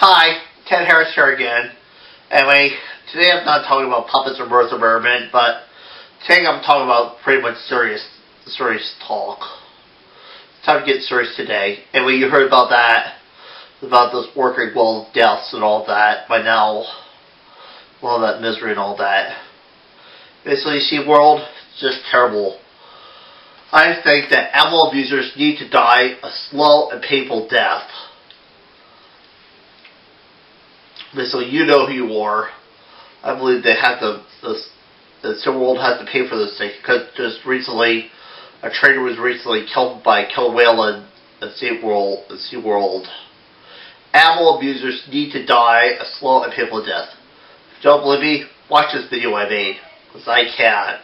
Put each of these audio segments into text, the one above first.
Hi, Ted Harris here again. Anyway, today I'm not talking about puppets or birds of Merriment, but today I'm talking about pretty much serious talk. It's time to get serious today. Anyway, you heard about that, about those working world deaths and all that by now, all that misery and all that. Basically, SeaWorld, it's just terrible. I think that animal abusers need to die a slow and painful death. So you know who you are. I believe they have to. The SeaWorld has to pay for this thing because just recently, a trainer was recently killed by a killer whale at SeaWorld. Animal abusers need to die a slow and painful death. If you don't believe me, watch this video I made, because I can't.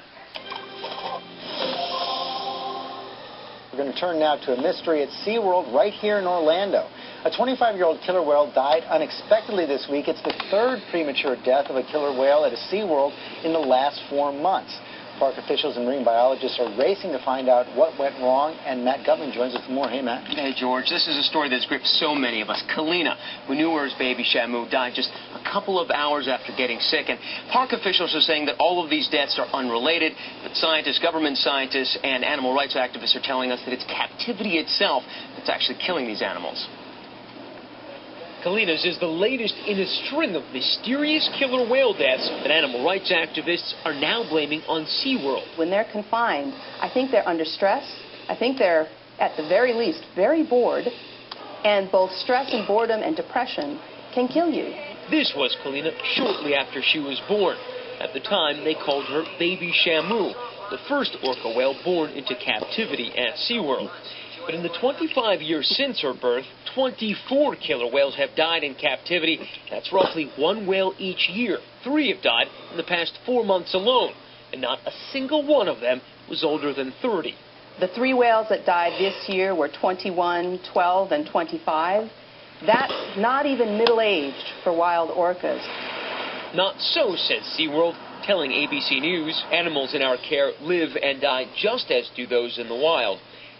We're going to turn now to a mystery at SeaWorld right here in Orlando. A 25-year-old killer whale died unexpectedly this week. It's the third premature death of a killer whale at a SeaWorld in the last 4 months. Park officials and marine biologists are racing to find out what went wrong, and Matt Gutman joins us with more. Hey, Matt. Hey, George. This is a story that's gripped so many of us. Kalina, who knew her as baby Shamu, died just a couple of hours after getting sick, and park officials are saying that all of these deaths are unrelated, but scientists, government scientists, and animal rights activists are telling us that it's captivity itself that's actually killing these animals. Kalina's is the latest in a string of mysterious killer whale deaths that animal rights activists are now blaming on SeaWorld. When they're confined, I think they're under stress. I think they're, at the very least, very bored. And both stress and boredom and depression can kill you. This was Kalina shortly after she was born. At the time, they called her Baby Shamu, the first orca whale born into captivity at SeaWorld. But in the 25 years since her birth, 24 killer whales have died in captivity. That's roughly one whale each year. 3 have died in the past 4 months alone, and not a single one of them was older than 30. The 3 whales that died this year were 21, 12, and 25. That's not even middle-aged for wild orcas. Not so, says SeaWorld, telling ABC News animals in our care live and die just as do those in the wild.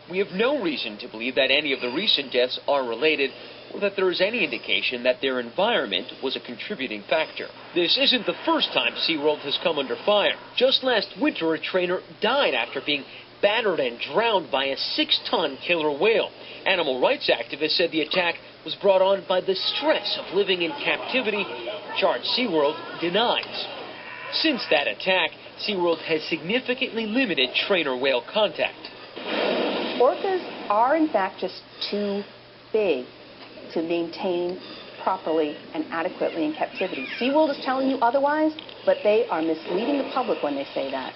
We have no reason to believe that any of the recent deaths are related, or that there is any indication that their environment was a contributing factor. This isn't the first time SeaWorld has come under fire. Just last winter, a trainer died after being battered and drowned by a 6-ton killer whale. Animal rights activists said the attack was brought on by the stress of living in captivity, charge SeaWorld denies. Since that attack, SeaWorld has significantly limited trainer whale contact. Orcas are, in fact, just too big to maintain properly and adequately in captivity. SeaWorld is telling you otherwise, but they are misleading the public when they say that.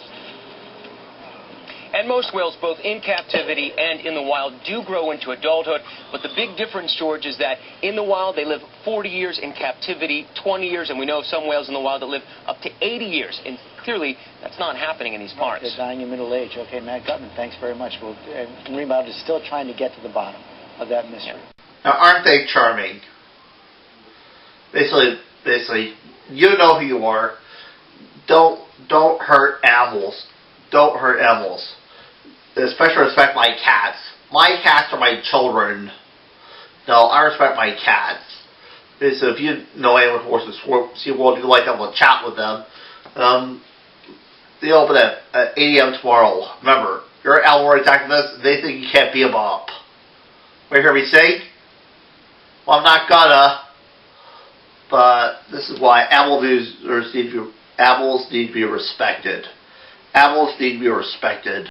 And most whales, both in captivity and in the wild, do grow into adulthood. But the big difference, George, is that in the wild they live 40 years, in captivity 20 years, and we know of some whales in the wild that live up to 80 years. And clearly, that's not happening in these parks. They're dying in middle age. Okay, Matt Gutman, thanks very much. Marine biologists is still trying to get to the bottom of that mystery. Now, aren't they charming? Basically, you know who you are. Don't hurt animals. Don't hurt animals. Especially respect my cats. My cats are my children. No, I respect my cats. So if you know anyone who works at SeaWorld, you'd like to have a chat with them. They open at 8 a.m. tomorrow. Remember, you're an animal rights activist. They think you can't beat them up. You hear me say? Well, I'm not gonna. But this is why animals need to be respected. Animals need to be respected.